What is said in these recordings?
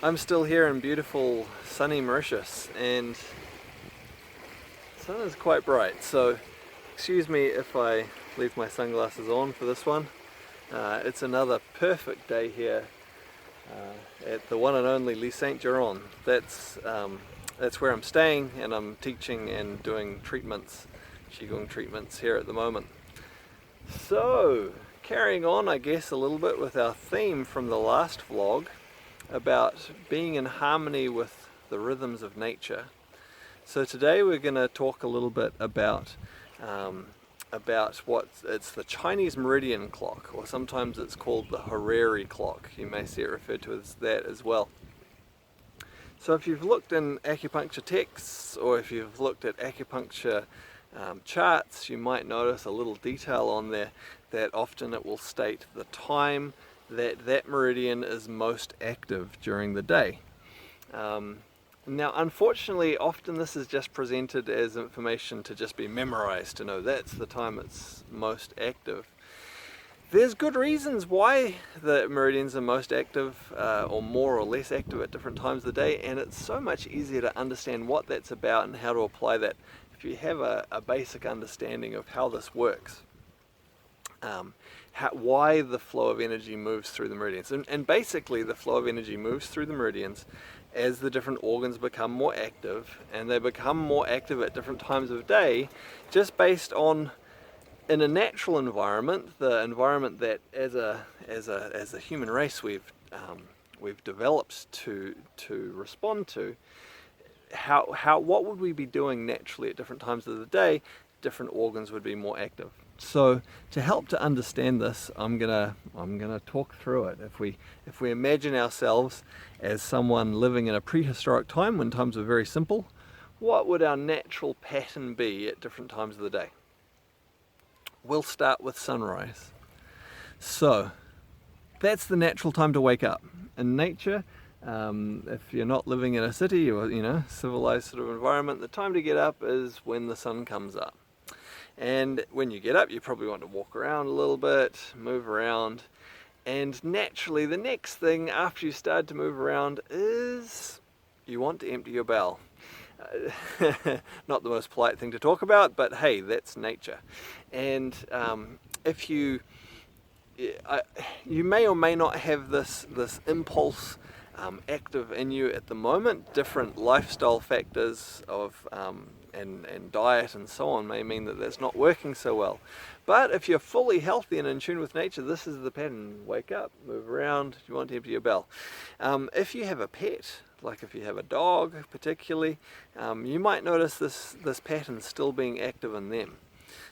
I'm still here in beautiful sunny Mauritius, and the sun is quite bright, so excuse me if I leave my sunglasses on for this one. It's another perfect day here at the one and only Lee Saint Geron. That's where I'm staying, and I'm teaching and doing treatments, Qigong treatments here at the moment. So, carrying on I guess a little bit with our theme from the last vlog about being in harmony with the rhythms of nature. So today we're going to talk a little bit about it's the Chinese Meridian clock, or sometimes it's called the horary clock. You may see it referred to as that as well. So if you've looked in acupuncture texts, or if you've looked at acupuncture charts, you might notice a little detail on there that often it will state the time that meridian is most active during the day. Now unfortunately often this is just presented as information to just be memorized, to know that's the time it's most active. There's good reasons why the meridians are most active or more or less active at different times of the day, and it's so much easier to understand what that's about and how to apply that if you have a basic understanding of how this works. Why the flow of energy moves through the meridians. And basically the flow of energy moves through the meridians as the different organs become more active, and they become more active at different times of day, just based on, in a natural environment, the environment that as a human race we've developed to respond to. What would we be doing naturally at different times of the day? Different organs would be more active. So to help to understand this, I'm gonna talk through it. If we imagine ourselves as someone living in a prehistoric time when times were very simple, what would our natural pattern be at different times of the day? We'll start with sunrise. So that's the natural time to wake up. In nature, if you're not living in a city or civilized sort of environment, the time to get up is when the sun comes up. And when you get up, you probably want to walk around a little bit, move around, and naturally the next thing after you start to move around is you want to empty your bowel. Not the most polite thing to talk about, but hey, that's nature. And if you may or may not have this impulse active in you at the moment. Different lifestyle factors of and diet and so on may mean that that's not working so well. But if you're fully healthy and in tune with nature, this is the pattern. Wake up, move around, you want to empty your bowel. If you have a pet, like if you have a dog particularly, you might notice this pattern still being active in them.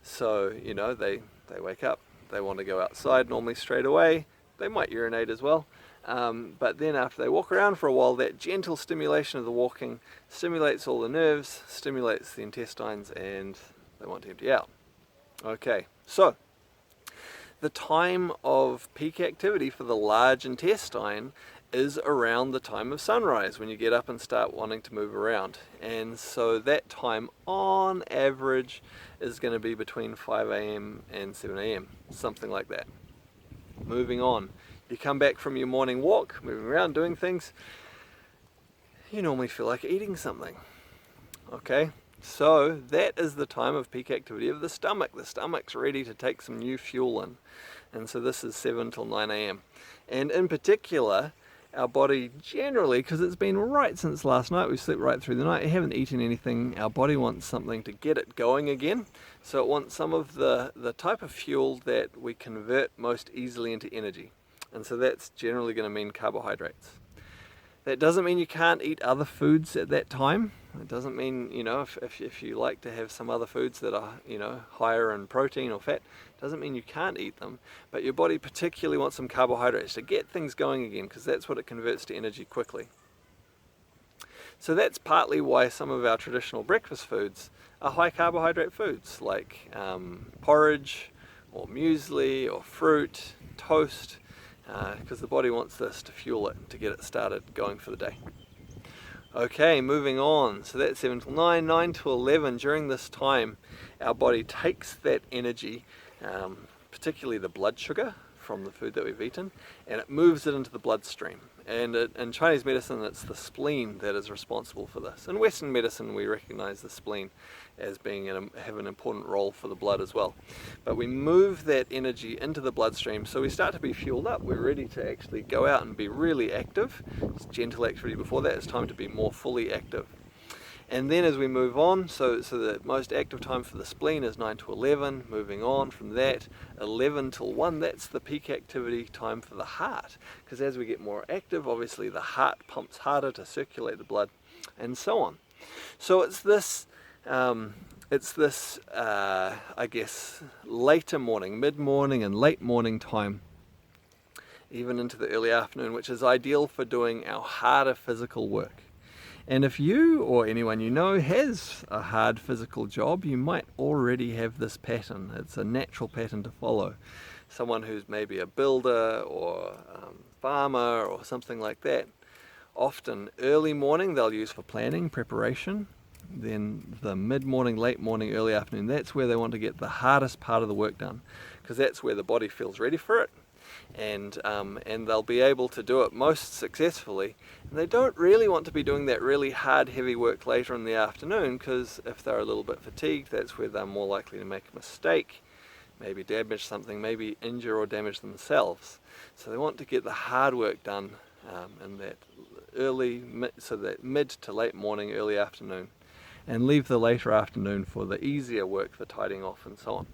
So, they wake up, they want to go outside normally straight away, they might urinate as well. But then after they walk around for a while, that gentle stimulation of the walking stimulates all the nerves, stimulates the intestines, and they want to empty out. Okay, so the time of peak activity for the large intestine is around the time of sunrise, when you get up and start wanting to move around. And so that time on average is going to be between 5 a.m. and 7 a.m., something like that. Moving on. You come back from your morning walk, moving around, doing things, you normally feel like eating something. Okay, so that is the time of peak activity of the stomach. The stomach's ready to take some new fuel in. And so this is 7 till 9 a.m. And in particular, our body generally, because it's been right since last night, we slept right through the night, we haven't eaten anything, our body wants something to get it going again. So it wants some of the type of fuel that we convert most easily into energy. And so that's generally going to mean carbohydrates. That doesn't mean you can't eat other foods at that time. It doesn't mean, if you like to have some other foods that are, higher in protein or fat, it doesn't mean you can't eat them. But your body particularly wants some carbohydrates to get things going again, because that's what it converts to energy quickly. So that's partly why some of our traditional breakfast foods are high carbohydrate foods, like porridge or muesli or fruit, toast, because the body wants this to fuel it, to get it started going for the day. Okay, moving on. So that's 7 till 9, 9 to 11. During this time, our body takes that energy, particularly the blood sugar from the food that we've eaten, and it moves it into the bloodstream. And in Chinese medicine, it's the spleen that is responsible for this. In Western medicine, we recognize the spleen as have an important role for the blood as well. But we move that energy into the bloodstream, so we start to be fueled up. We're ready to actually go out and be really active. It's gentle activity before that. It's time to be more fully active. And then as we move on, so the most active time for the spleen is 9 to 11, moving on from that, 11 till 1, that's the peak activity time for the heart. Because as we get more active, obviously the heart pumps harder to circulate the blood, and so on. So it's this, I guess, later morning, mid-morning and late morning time, even into the early afternoon, which is ideal for doing our harder physical work. And if you or anyone you know has a hard physical job, you might already have this pattern. It's a natural pattern to follow. Someone who's maybe a builder or farmer or something like that, often early morning they'll use for planning, preparation. Then the mid-morning, late morning, early afternoon, that's where they want to get the hardest part of the work done, because that's where the body feels ready for it. And they'll be able to do it most successfully. And they don't really want to be doing that really hard, heavy work later in the afternoon, because if they're a little bit fatigued, that's where they're more likely to make a mistake, maybe damage something, maybe injure or damage themselves. So they want to get the hard work done in that that mid to late morning, early afternoon, and leave the later afternoon for the easier work, the tidying off and so on.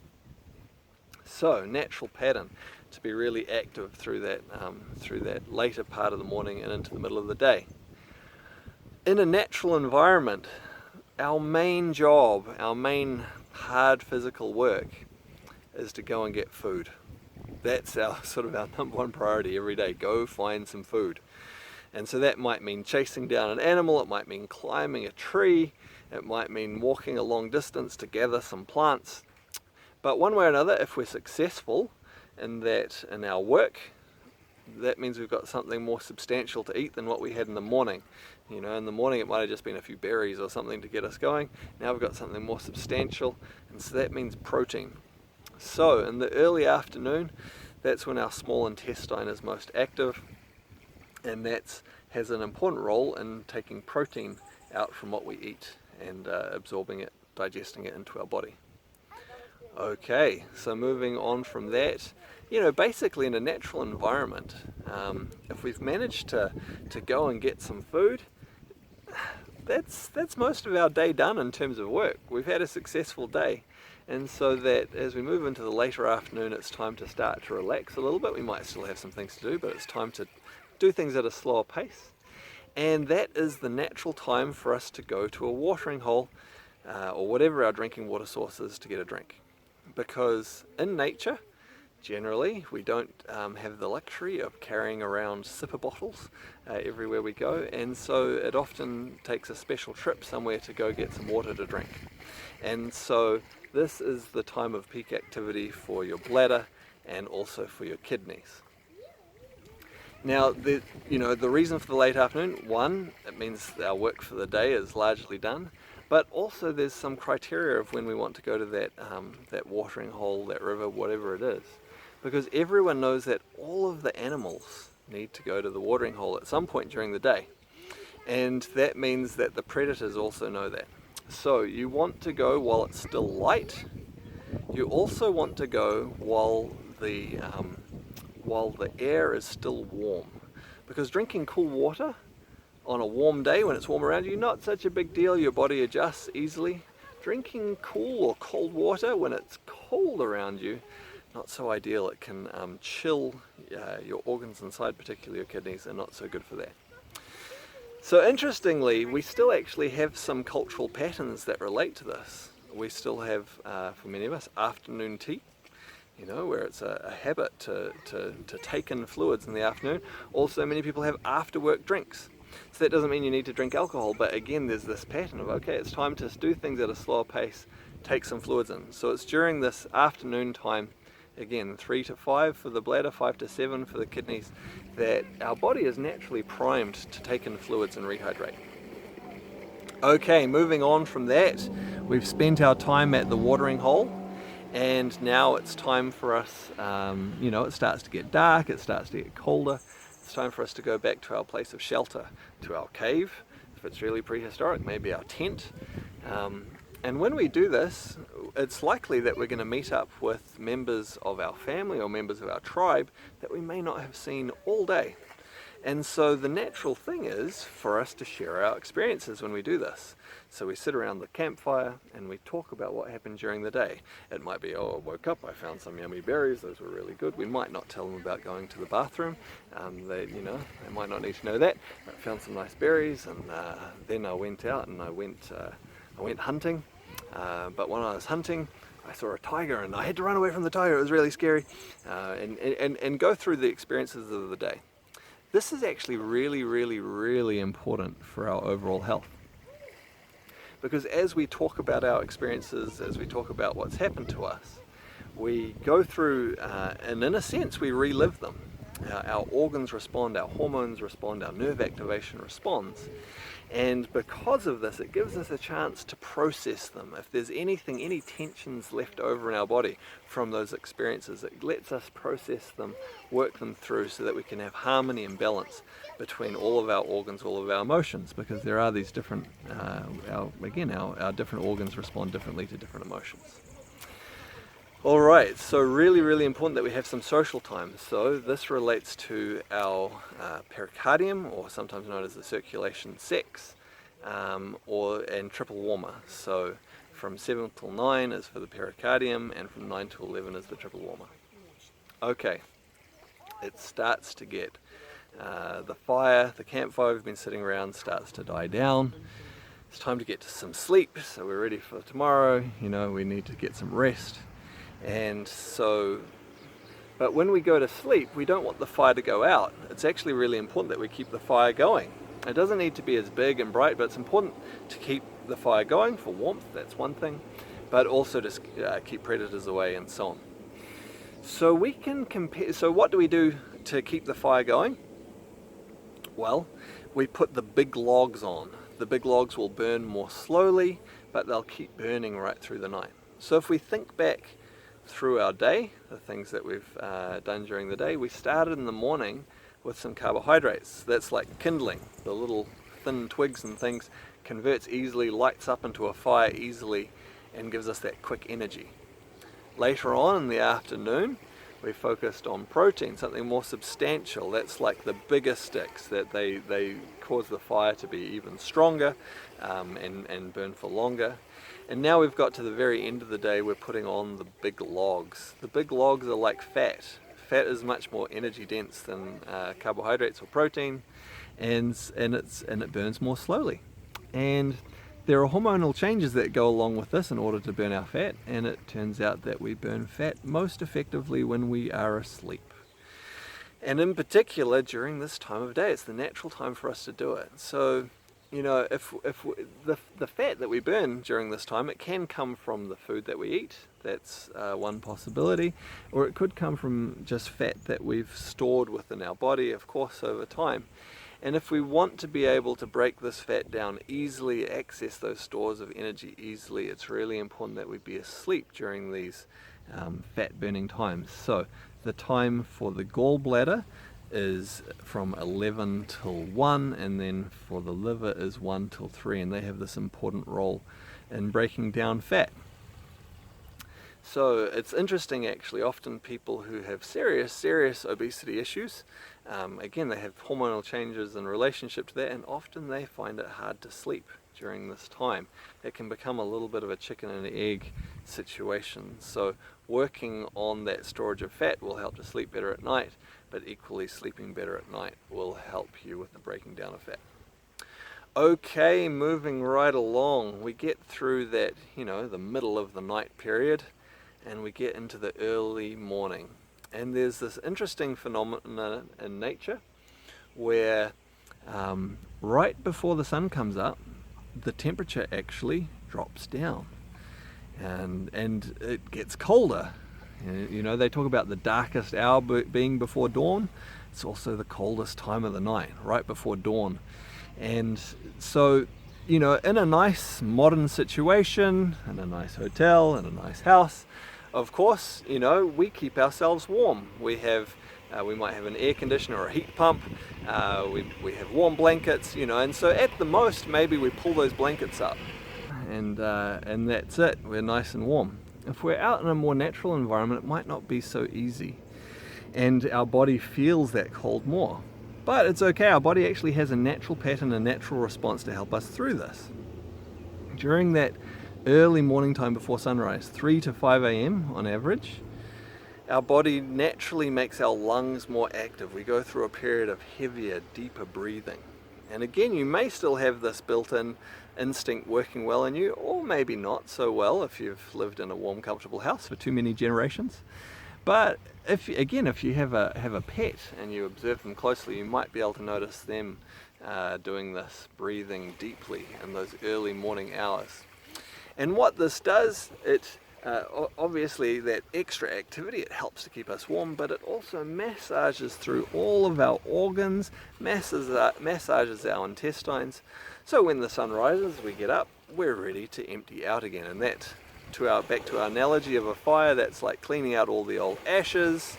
So, natural pattern to be really active through that later part of the morning and into the middle of the day. In a natural environment, our main job, our main hard physical work is to go and get food. That's our number one priority every day. Go find some food. And so that might mean chasing down an animal, it might mean climbing a tree, it might mean walking a long distance to gather some plants. But one way or another, if we're successful in our work, that means we've got something more substantial to eat than what we had in the morning. You know, in the morning it might have just been a few berries or something to get us going. Now we've got something more substantial, and so that means protein. So in the early afternoon, that's when our small intestine is most active, and that has an important role in taking protein out from what we eat and absorbing it, digesting it into our body. Okay, so moving on from that, basically in a natural environment, if we've managed to go and get some food, that's most of our day done in terms of work. We've had a successful day, and so that as we move into the later afternoon, it's time to start to relax a little bit. We might still have some things to do, but it's time to do things at a slower pace, and that is the natural time for us to go to a watering hole or whatever our drinking water source is to get a drink. Because in nature, generally, we don't have the luxury of carrying around sipper bottles everywhere we go, and so it often takes a special trip somewhere to go get some water to drink. And so this is the time of peak activity for your bladder and also for your kidneys. Now, the reason for the late afternoon, one, it means our work for the day is largely done. But also there's some criteria of when we want to go to that watering hole, that river, whatever it is. Because everyone knows that all of the animals need to go to the watering hole at some point during the day. And that means that the predators also know that. So you want to go while it's still light. You also want to go while the air is still warm. Because drinking cool water on a warm day when it's warm around you, not such a big deal, your body adjusts easily. Drinking cool or cold water when it's cold around you, not so ideal. It can chill your organs inside, particularly your kidneys, and not so good for that. So interestingly, we still actually have some cultural patterns that relate to this. We still have, for many of us, afternoon tea, where it's a habit to take in fluids in the afternoon. Also, many people have after-work drinks. So that doesn't mean you need to drink alcohol, but again, there's this pattern of, okay, it's time to do things at a slower pace, take some fluids in. So it's during this afternoon time, again, 3 to 5 for the bladder, 5 to 7 for the kidneys, that our body is naturally primed to take in fluids and rehydrate. Okay, moving on from that, we've spent our time at the watering hole, and now it's time for us, it starts to get dark, it starts to get colder. It's time for us to go back to our place of shelter, to our cave, if it's really prehistoric, maybe our tent. And when we do this, it's likely that we're going to meet up with members of our family or members of our tribe that we may not have seen all day. And so the natural thing is for us to share our experiences when we do this. So we sit around the campfire and we talk about what happened during the day. It might be, oh, I woke up, I found some yummy berries, those were really good. We might not tell them about going to the bathroom. They might not need to know that. I found some nice berries, and then I went out and I went hunting. But when I was hunting, I saw a tiger and I had to run away from the tiger. It was really scary. And go through the experiences of the day. This is actually really, really, really important for our overall health. Because as we talk about our experiences, as we talk about what's happened to us, we go through, and in a sense, we relive them. Our organs respond, our hormones respond, our nerve activation responds. And because of this, it gives us a chance to process them. If there's any tensions left over in our body from those experiences, it lets us process them, work them through so that we can have harmony and balance between all of our organs, all of our emotions, because there are these different, our different organs respond differently to different emotions. Alright, so really, really important that we have some social time. So this relates to our pericardium, or sometimes known as the circulation sacs, and triple warmer. So from 7 till 9 is for the pericardium, and from 9 to 11 is the triple warmer. Okay, it starts to get the campfire we've been sitting around starts to die down. It's time to get to some sleep, so we're ready for tomorrow. We need to get some rest. And so, but when we go to sleep, we don't want the fire to go out. It's actually really important that we keep the fire going. It doesn't need to be as big and bright, but it's important to keep the fire going for warmth, that's one thing, but also to keep predators away and so on. So we can compare, so what do we do to keep the fire going? Well, we put the big logs on. The big logs will burn more slowly, but they'll keep burning right through the night. So if we think back through our day, the things that we've done during the day, we started in the morning with some carbohydrates. That's like kindling. The little thin twigs and things converts easily, lights up into a fire easily, and gives us that quick energy. Later on in the afternoon, we focused on protein, something more substantial. That's like the bigger sticks, that they cause the fire to be even stronger and burn for longer. And now we've got to the very end of the day, we're putting on the big logs. The big logs are like fat. Fat is much more energy dense than carbohydrates or protein, and it burns more slowly. And there are hormonal changes that go along with this in order to burn our fat, and it turns out that we burn fat most effectively when we are asleep. And in particular, during this time of day, it's the natural time for us to do it. So, if the fat that we burn during this time, it can come from the food that we eat. That's one possibility. Or it could come from just fat that we've stored within our body, of course, over time. And if we want to be able to break this fat down easily, access those stores of energy easily, it's really important that we be asleep during these fat burning times. So the time for the gallbladder is from 11 till 1, and then for the liver is 1 till 3, and they have this important role in breaking down fat. So it's interesting actually, often people who have serious obesity issues, again they have hormonal changes in relationship to that, and often they find it hard to sleep during this time. It can become a little bit of a chicken and egg situation. So working on that storage of fat will help to sleep better at night, but equally sleeping better at night will help you with the breaking down of fat. Okay, moving right along, we get through that, the middle of the night period, and we get into the early morning. And there's this interesting phenomenon in nature where right before the sun comes up, the temperature actually drops down and it gets colder. They talk about the darkest hour being before dawn. It's also the coldest time of the night, right before dawn. And so, in a nice modern situation, in a nice hotel, in a nice house, of course, we keep ourselves warm. We have we might have an air conditioner or a heat pump, we have warm blankets, and so at the most maybe we pull those blankets up and that's it, we're nice and warm. If we're out in a more natural environment, it might not be so easy, and our body feels that cold more. But it's okay, our body actually has a natural pattern, a natural response to help us through this. During that early morning time before sunrise, 3 to 5 a.m. on average, our body naturally makes our lungs more active. We go through a period of heavier, deeper breathing. And again, you may still have this built-in instinct working well in you, or maybe not so well if you've lived in a warm, comfortable house for too many generations. But if you have a pet and you observe them closely, you might be able to notice them doing this, breathing deeply in those early morning hours. And what this does, it obviously that extra activity, it helps to keep us warm, but it also massages through all of our organs, massages our intestines. So when the sun rises, we get up, we're ready to empty out again. And that, back to our analogy of a fire, that's like cleaning out all the old ashes.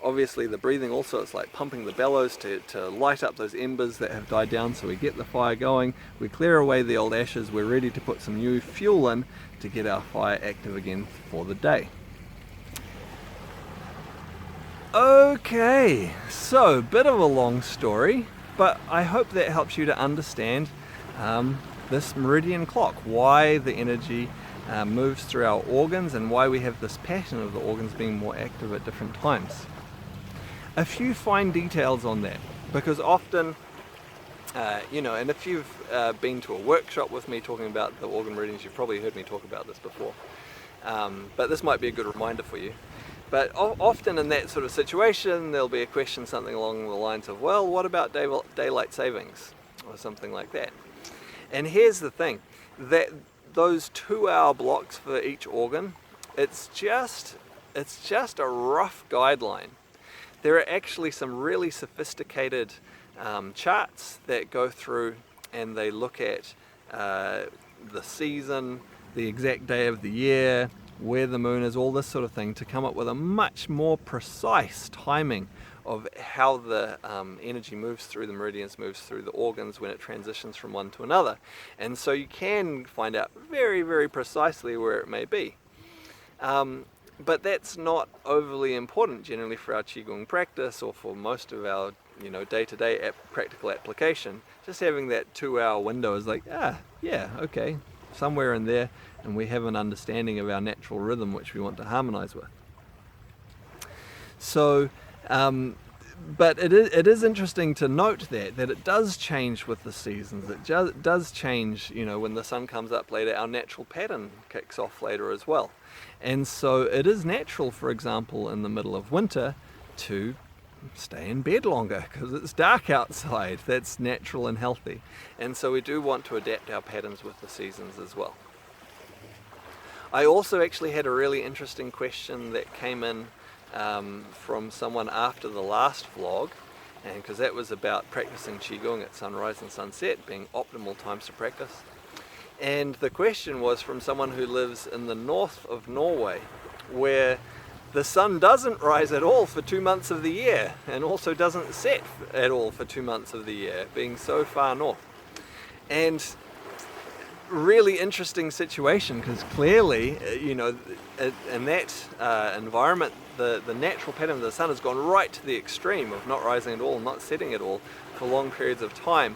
Obviously the breathing also, it's like pumping the bellows to light up those embers that have died down, so we get the fire going, we clear away the old ashes, we're ready to put some new fuel in to get our fire active again for the day. Okay, so bit of a long story, but I hope that helps you to understand this meridian clock, why the energy moves through our organs and why we have this pattern of the organs being more active at different times. A few fine details on that, because often, and if you've been to a workshop with me talking about the organ meridians, you've probably heard me talk about this before, but this might be a good reminder for you. But often in that sort of situation, there'll be a question something along the lines of, well, what about daylight savings, or something like that. And here's the thing, that those 2-hour blocks for each organ, it's just a rough guideline. There are actually some really sophisticated charts that go through and they look at the season, the exact day of the year, where the moon is, all this sort of thing, to come up with a much more precise timing of how the energy moves through the meridians, moves through the organs when it transitions from one to another. And so you can find out very, very precisely where it may be. But that's not overly important generally for our Qigong practice or for most of our day-to-day practical application. Just having that 2-hour window is like, yeah, okay, somewhere in there, and we have an understanding of our natural rhythm which we want to harmonize with. So, but it is interesting to note that it does change with the seasons. It does change, when the sun comes up later, our natural pattern kicks off later as well. And so it is natural, for example, in the middle of winter to stay in bed longer because it's dark outside. That's natural and healthy. And so we do want to adapt our patterns with the seasons as well. I also actually had a really interesting question that came in from someone after the last vlog, and because that was about practicing Qigong at sunrise and sunset being optimal times to practice. And the question was from someone who lives in the north of Norway, where the sun doesn't rise at all for 2 months of the year and also doesn't set at all for 2 months of the year, being so far north. And really interesting situation, because clearly, in that environment, the natural pattern of the sun has gone right to the extreme of not rising at all, not setting at all for long periods of time.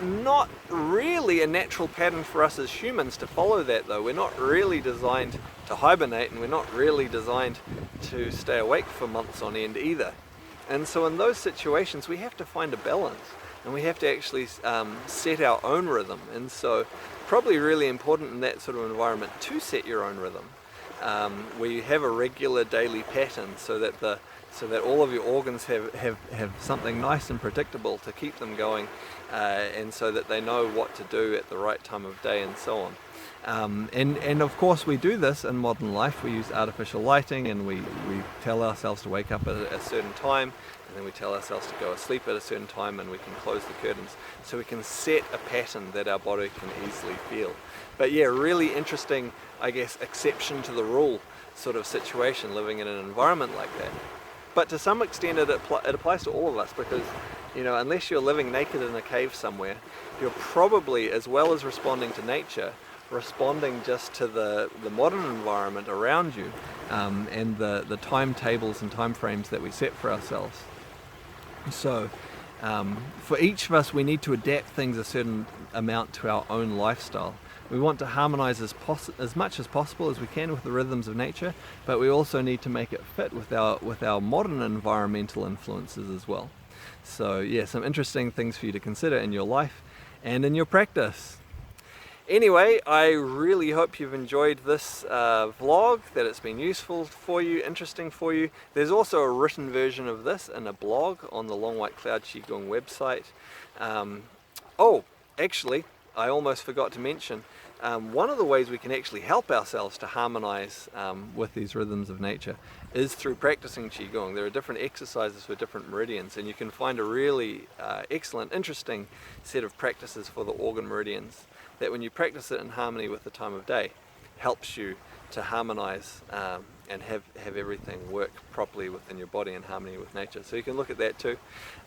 Not really a natural pattern for us as humans to follow that, though. We're not really designed to hibernate, and we're not really designed to stay awake for months on end either. And so in those situations we have to find a balance, and we have to actually set our own rhythm. And so probably really important in that sort of environment to set your own rhythm, where you have a regular daily pattern, so that all of your organs have something nice and predictable to keep them going, and so that they know what to do at the right time of day and so on. And of course we do this in modern life. We use artificial lighting, and we tell ourselves to wake up at a certain time, and then we tell ourselves to go to sleep at a certain time, and we can close the curtains, so we can set a pattern that our body can easily feel. But yeah, really interesting, I guess, exception to the rule sort of situation, living in an environment like that. But to some extent it applies to all of us, because unless you're living naked in a cave somewhere, you're probably, as well as responding to nature, responding just to the modern environment around you, and the timetables and time frames that we set for ourselves. So for each of us, we need to adapt things a certain amount to our own lifestyle. We want to harmonize as much as possible as we can with the rhythms of nature, but we also need to make it fit with our modern environmental influences as well. So yeah, some interesting things for you to consider in your life and in your practice. Anyway, I really hope you've enjoyed this vlog, that it's been useful for you, interesting for you. There's also a written version of this in a blog on the Long White Cloud Qigong website. Actually, I almost forgot to mention, one of the ways we can actually help ourselves to harmonize with these rhythms of nature is through practicing Qigong. There are different exercises for different meridians, and you can find a really excellent, interesting set of practices for the organ meridians that, when you practice it in harmony with the time of day, helps you to harmonize and have everything work properly within your body in harmony with nature. So you can look at that too.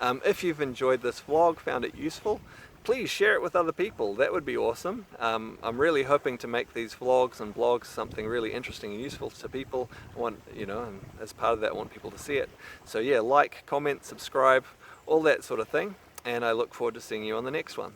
If you've enjoyed this vlog, found it useful, please share it with other people. That would be awesome. I'm really hoping to make these vlogs and blogs something really interesting and useful to people. And as part of that, I want people to see it. So yeah, like, comment, subscribe, all that sort of thing. And I look forward to seeing you on the next one.